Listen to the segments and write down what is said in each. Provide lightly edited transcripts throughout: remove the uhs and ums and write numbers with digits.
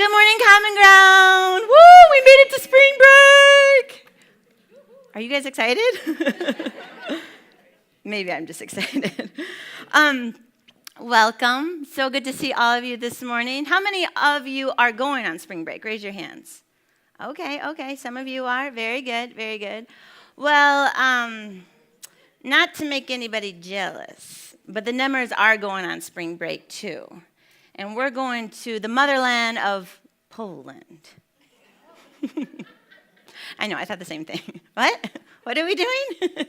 Good morning, Common Ground. Woo, we made it to spring break. Are you guys excited? Maybe I'm just excited. Welcome. So good to see all of you this morning. How many of you are going on spring break? Raise your hands. Okay. Some of you are. Very good, very good. Well, not to make anybody jealous, but the Nemmers are going on spring break too. And we're going to the motherland of Poland. I know, I thought the same thing. What? What are we doing?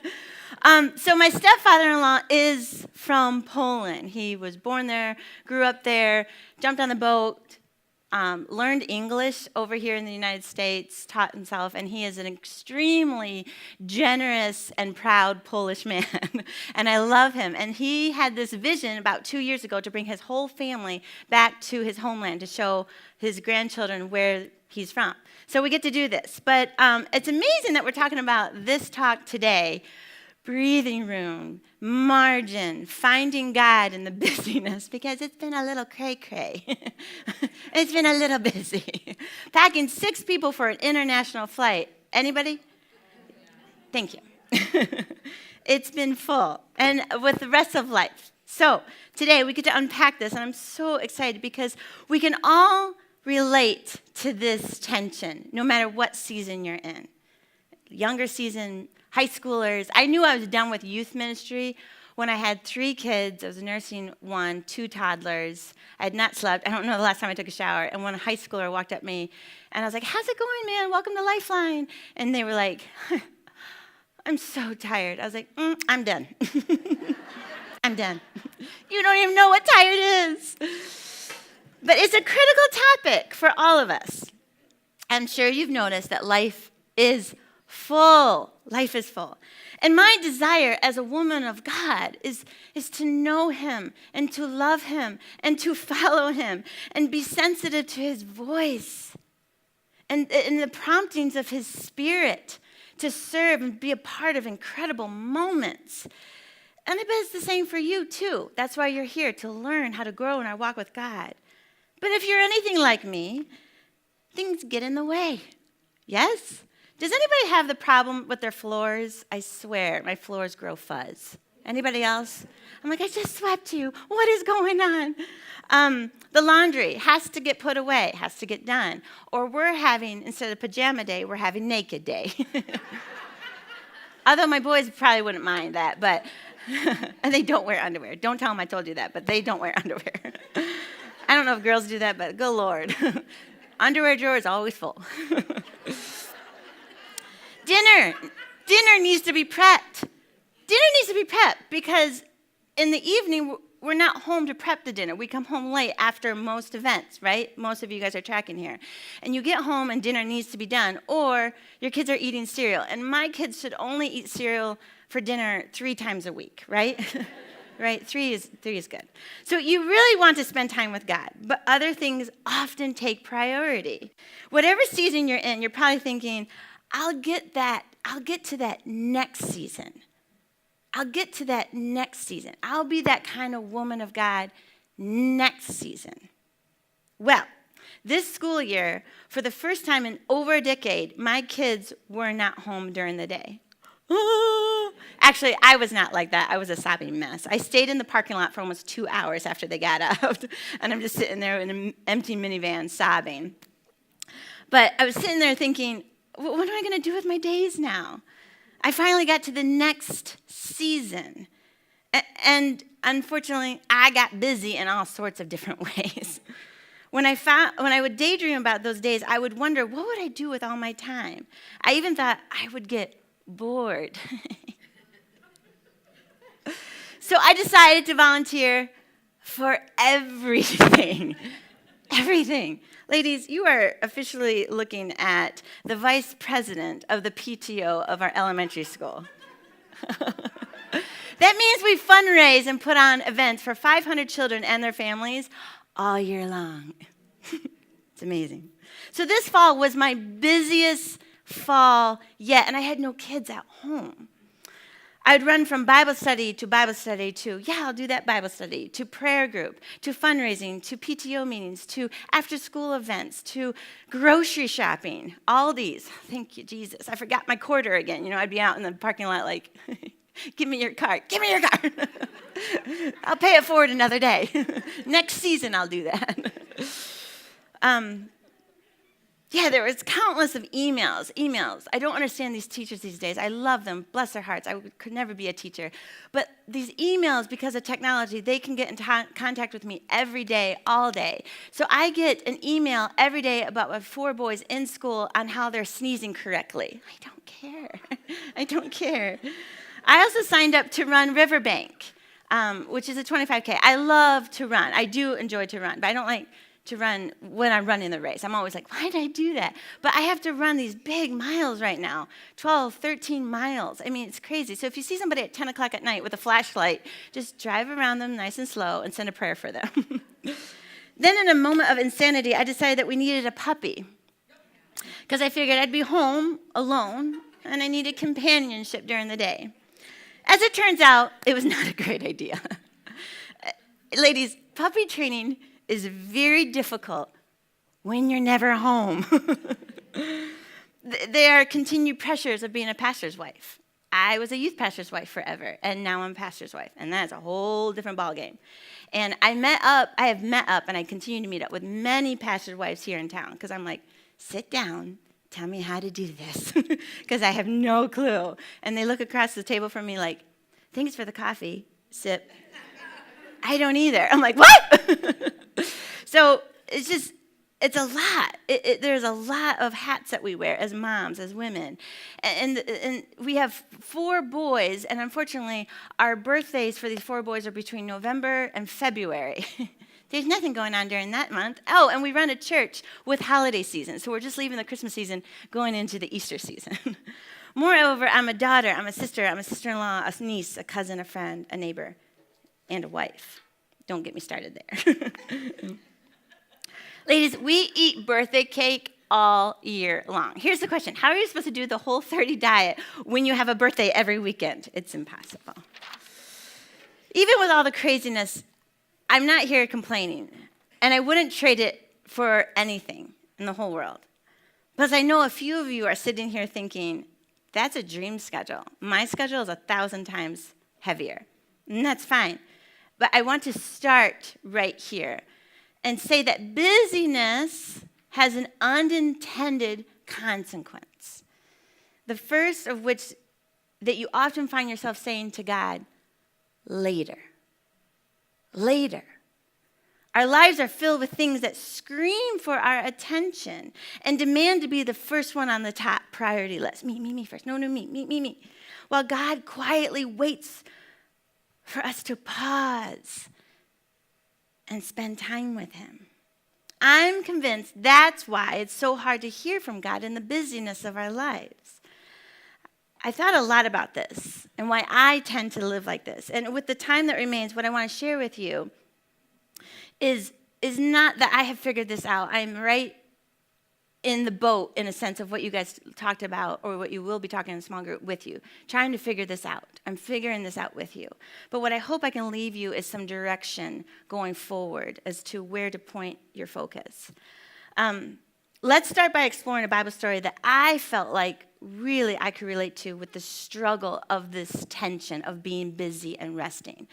So my stepfather-in-law is from Poland. He was born there, grew up there, jumped on the boat, learned English over here in the United States, taught himself, and he is an extremely generous and proud Polish man. And I love him. And he had this vision about 2 years ago to bring his whole family back to his homeland to show his grandchildren where he's from. So we get to do this. But it's amazing that we're talking about this talk today. Breathing room, margin, finding God in the busyness, because it's been a little cray-cray. It's been a little busy. Packing 6 people for an international flight. Anybody? Thank you. It's been full, and with the rest of life. So today we get to unpack this, and I'm so excited because we can all relate to this tension, no matter what season you're in. Younger season, high schoolers. I knew I was done with youth ministry when I had 3 kids. I was nursing 1, 2 toddlers. I had not slept. I don't know the last time I took a shower. And one high schooler walked up to me, and I was like, "How's it going, man? Welcome to Lifeline." And they were like, "I'm so tired." I was like, "I'm done." I'm done. You don't even know what tired is. But it's a critical topic for all of us. I'm sure you've noticed that life is full. Life is full. And my desire as a woman of God is to know him and to love him and to follow him and be sensitive to his voice and the promptings of his spirit to serve and be a part of incredible moments. And I bet it's the same for you too. That's why you're here, to learn how to grow in our walk with God. But if you're anything like me, things get in the way. Yes? Does anybody have the problem with their floors? I swear, my floors grow fuzz. Anybody else? I'm like, I just swept you. What is going on? The laundry has to get put away, has to get done. Or we're having, instead of pajama day, we're having naked day. Although my boys probably wouldn't mind that, but, and they don't wear underwear. Don't tell them I told you that, but they don't wear underwear. I don't know if girls do that, but good Lord. Underwear drawer is always full. Dinner needs to be prepped. Dinner needs to be prepped because in the evening, we're not home to prep the dinner. We come home late after most events, right? Most of you guys are tracking here. And you get home and dinner needs to be done, or your kids are eating cereal. And my kids should only eat cereal for dinner 3 times a week, right? Right? 3 is good. So you really want to spend time with God, but other things often take priority. Whatever season you're in, you're probably thinking, I'll get to that next season. I'll get to that next season. I'll be that kind of woman of God next season. Well, this school year, for the first time in over a decade, my kids were not home during the day. Actually, I was not like that. I was a sobbing mess. I stayed in the parking lot for almost 2 hours after they got out, and I'm just sitting there in an empty minivan sobbing. But I was sitting there thinking, what am I going to do with my days now? I finally got to the next season. And unfortunately, I got busy in all sorts of different ways. When I would daydream about those days, I would wonder, what would I do with all my time? I even thought I would get bored. So I decided to volunteer for everything. Everything. Ladies, you are officially looking at the vice president of the PTO of our elementary school. That means we fundraise and put on events for 500 children and their families all year long. It's amazing. So this fall was my busiest fall yet, and I had no kids at home. I'd run from Bible study to Bible study to, yeah, I'll do that Bible study, to prayer group, to fundraising, to PTO meetings, to after-school events, to grocery shopping, all these. Thank you, Jesus. I forgot my quarter again. I'd be out in the parking lot like, give me your card. Give me your card. I'll pay it forward another day. Next season, I'll do that. Yeah, there was countless of emails. I don't understand these teachers these days. I love them, bless their hearts. I could never be a teacher. But these emails, because of technology, they can get in contact with me every day, all day. So I get an email every day about my 4 boys in school on how they're sneezing correctly. I don't care. I don't care. I also signed up to run Riverbank, which is a 25K. I love to run. I do enjoy to run, but I don't like to run when I'm running the race. I'm always like, why did I do that? But I have to run these big miles right now, 12, 13 miles. I mean, it's crazy. So if you see somebody at 10 o'clock at night with a flashlight, just drive around them nice and slow and send a prayer for them. Then in a moment of insanity, I decided that we needed a puppy because I figured I'd be home alone and I needed companionship during the day. As it turns out, it was not a great idea. Ladies, puppy training is very difficult when you're never home. There are continued pressures of being a pastor's wife. I was a youth pastor's wife forever, and now I'm a pastor's wife, and that's a whole different ballgame. And I have met up, and I continue to meet up with many pastor's wives here in town, because I'm like, sit down, tell me how to do this, because I have no clue. And they look across the table from me like, thanks for the coffee, sip. I don't either. I'm like, what? So it's a lot. There's a lot of hats that we wear as moms, as women. And we have 4 boys, and unfortunately, our birthdays for these 4 boys are between November and February. There's nothing going on during that month. Oh, and we run a church with holiday season, so we're just leaving the Christmas season, going into the Easter season. Moreover, I'm a daughter, I'm a sister, I'm a sister-in-law, a niece, a cousin, a friend, a neighbor, and a wife. Don't get me started there. Ladies, we eat birthday cake all year long. Here's the question. How are you supposed to do the Whole30 diet when you have a birthday every weekend? It's impossible. Even with all the craziness, I'm not here complaining, and I wouldn't trade it for anything in the whole world. Because I know a few of you are sitting here thinking, that's a dream schedule. My schedule is 1,000 times heavier, and that's fine. But I want to start right here and say that busyness has an unintended consequence. The first of which that you often find yourself saying to God, later. Later. Our lives are filled with things that scream for our attention and demand to be the first one on the top priority list. Me first. No, me. While God quietly waits for us to pause and spend time with him. I'm convinced that's why it's so hard to hear from God in the busyness of our lives. I thought a lot about this and why I tend to live like this. And with the time that remains, what I want to share with you is not that I have figured this out. I'm right in the boat, in a sense, of what you guys talked about or what you will be talking in a small group with you, trying to figure this out. I'm figuring this out with you. But what I hope I can leave you is some direction going forward as to where to point your focus. Let's start by exploring a Bible story that I felt like really I could relate to with the struggle of this tension of being busy and resting.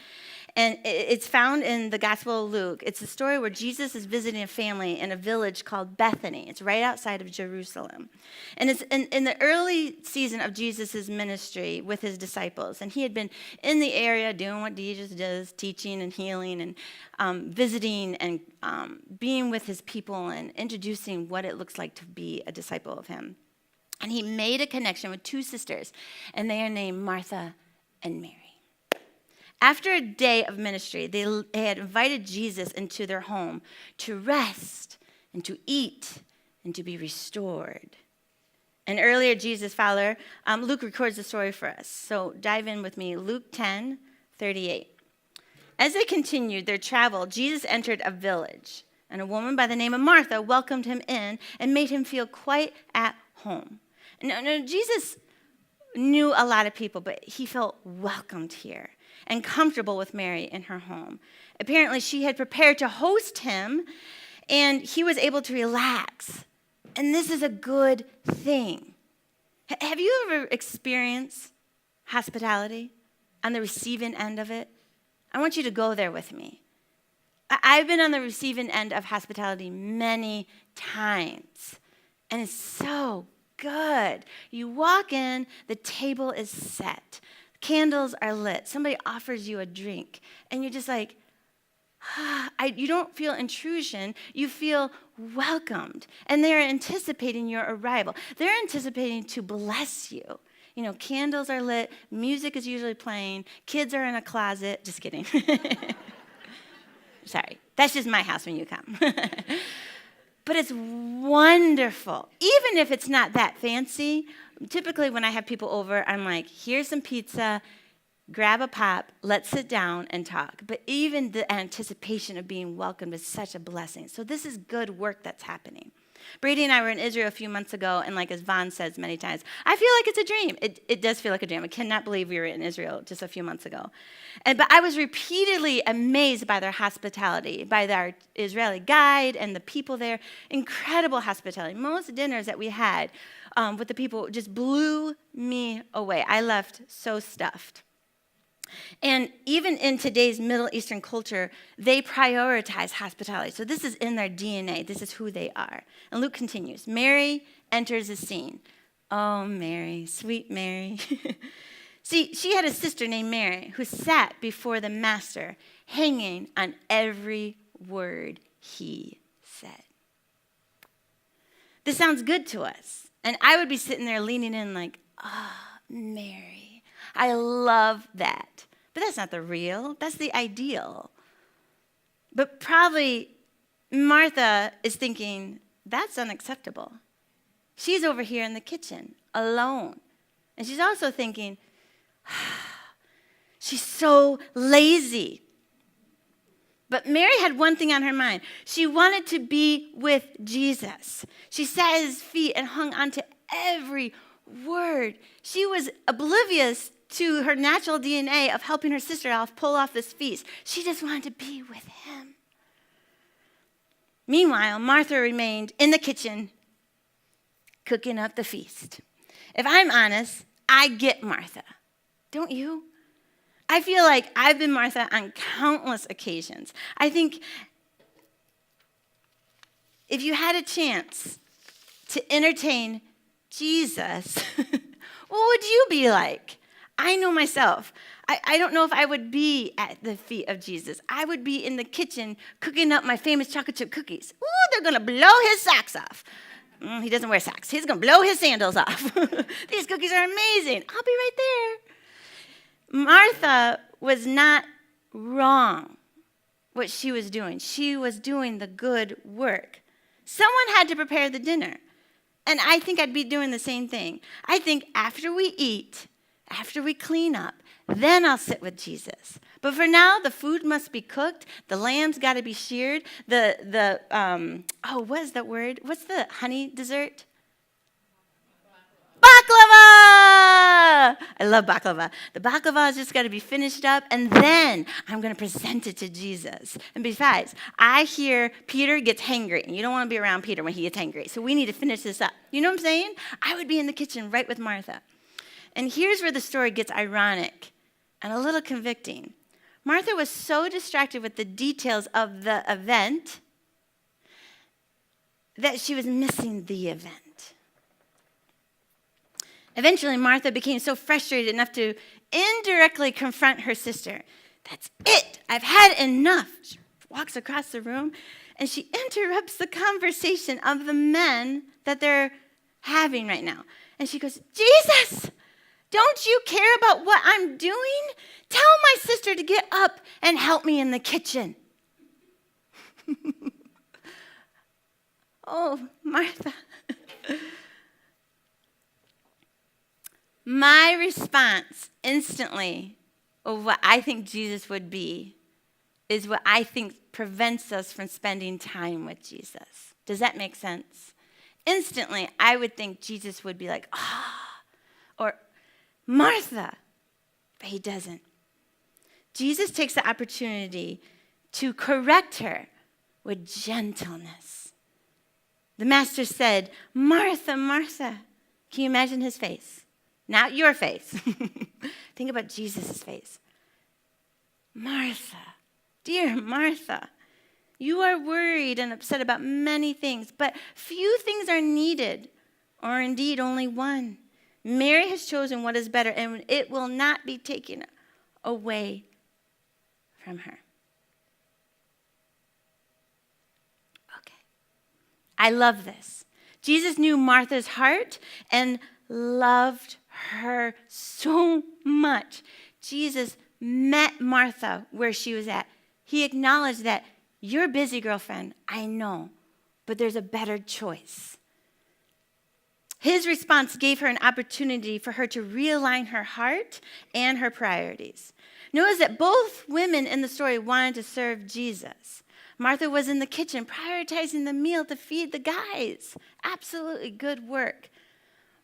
And it's found in the Gospel of Luke. It's a story where Jesus is visiting a family in a village called Bethany. It's right outside of Jerusalem. And it's in the early season of Jesus' ministry with his disciples. And he had been in the area doing what Jesus does, teaching and healing and visiting and being with his people and introducing what it looks like to be a disciple of him. And he made a connection with 2 sisters, and they are named Martha and Mary. After a day of ministry, they had invited Jesus into their home to rest and to eat and to be restored. An earlier Jesus follower, Luke records the story for us. So dive in with me, Luke 10:38. As they continued their travel, Jesus entered a village, and a woman by the name of Martha welcomed him in and made him feel quite at home. No, Jesus knew a lot of people, but he felt welcomed here and comfortable with Mary in her home. Apparently, she had prepared to host him, and he was able to relax. And this is a good thing. Have you ever experienced hospitality on the receiving end of it? I want you to go there with me. I've been on the receiving end of hospitality many times, and it's so good. You walk in, the table is set, candles are lit, somebody offers you a drink, and you're just like, you don't feel intrusion, you feel welcomed, and they're anticipating your arrival. They're anticipating to bless you. You know, candles are lit, music is usually playing, kids are in a closet. Just kidding. Sorry, that's just my house when you come. But it's wonderful. Even if it's not that fancy, typically when I have people over, I'm like, here's some pizza, grab a pop, let's sit down and talk. But even the anticipation of being welcomed is such a blessing. So this is good work that's happening. Brady and I were in Israel a few months ago, and like as Vaughn says many times, I feel like it's a dream. It does feel like a dream. I cannot believe we were in Israel just a few months ago. But I was repeatedly amazed by their hospitality, by our Israeli guide and the people there. Incredible hospitality. Most dinners that we had with the people just blew me away. I left so stuffed. And even in today's Middle Eastern culture, they prioritize hospitality. So this is in their DNA. This is who they are. And Luke continues. Mary enters the scene. Oh, Mary, sweet Mary. See, she had a sister named Mary who sat before the master, hanging on every word he said. This sounds good to us. And I would be sitting there leaning in like, Mary. I love that. But that's not the real. That's the ideal. But probably Martha is thinking, that's unacceptable. She's over here in the kitchen, alone. And she's also thinking, she's so lazy. But Mary had one thing on her mind. She wanted to be with Jesus. She sat at his feet and hung on to every word. She was oblivious to her natural DNA of helping her sister pull off this feast. She just wanted to be with him. Meanwhile, Martha remained in the kitchen cooking up the feast. If I'm honest, I get Martha. Don't you? I feel like I've been Martha on countless occasions. I think if you had a chance to entertain Jesus, what would you be like? I know myself. I don't know if I would be at the feet of Jesus. I would be in the kitchen cooking up my famous chocolate chip cookies. Ooh, they're going to blow his socks off. He doesn't wear socks. He's going to blow his sandals off. These cookies are amazing. I'll be right there. Martha was not wrong what she was doing. She was doing the good work. Someone had to prepare the dinner. And I think I'd be doing the same thing. I think after we eat, after we clean up, then I'll sit with Jesus. But for now, the food must be cooked. The lamb's got to be sheared. What is that word? What's the honey dessert? Baklava! I love baklava. The baklava has just got to be finished up, and then I'm going to present it to Jesus. And besides, I hear Peter gets hangry, and you don't want to be around Peter when he gets hangry. So we need to finish this up. You know what I'm saying? I would be in the kitchen right with Martha. And here's where the story gets ironic and a little convicting. Martha was so distracted with the details of the event that she was missing the event. Eventually, Martha became so frustrated enough to indirectly confront her sister. That's it. I've had enough. She walks across the room, and she interrupts the conversation of the men that they're having right now. And she goes, Jesus, don't you care about what I'm doing? Tell my sister to get up and help me in the kitchen. Oh, Martha. My response instantly of what I think Jesus would be is what I think prevents us from spending time with Jesus. Does that make sense? Instantly, I would think Jesus would be like, or Martha. But he doesn't. Jesus takes the opportunity to correct her with gentleness. The master said, Martha, Martha. Can you imagine his face? Not your face. Think about Jesus' face. Martha, dear Martha, you are worried and upset about many things, but few things are needed, or indeed only one. Mary has chosen what is better, and it will not be taken away from her. Okay. I love this. Jesus knew Martha's heart and loved her so much. Jesus met Martha where she was at. He acknowledged that, you're busy, girlfriend, I know, but there's a better choice. His response gave her an opportunity for her to realign her heart and her priorities. Notice that both women in the story wanted to serve Jesus. Martha was in the kitchen prioritizing the meal to feed the guys. Absolutely good work.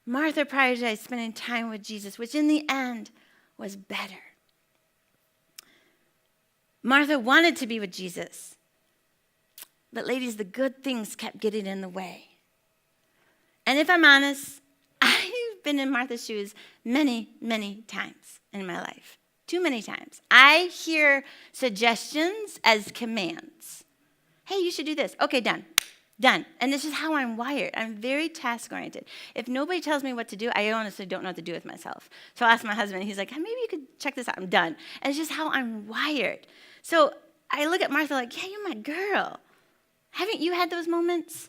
Martha prioritized spending time with Jesus, which in the end was better. Martha wanted to be with Jesus. But ladies, the good things kept getting in the way. And if I'm honest, I've been in Martha's shoes many, many times in my life. Too many times. I hear suggestions as commands. Hey, you should do this. Okay, done. Done. And this is how I'm wired. I'm very task-oriented. If nobody tells me what to do, I honestly don't know what to do with myself. So I'll ask my husband, he's like, hey, maybe you could check this out. I'm done. And it's just how I'm wired. So I look at Martha like, yeah, you're my girl. Haven't you had those moments?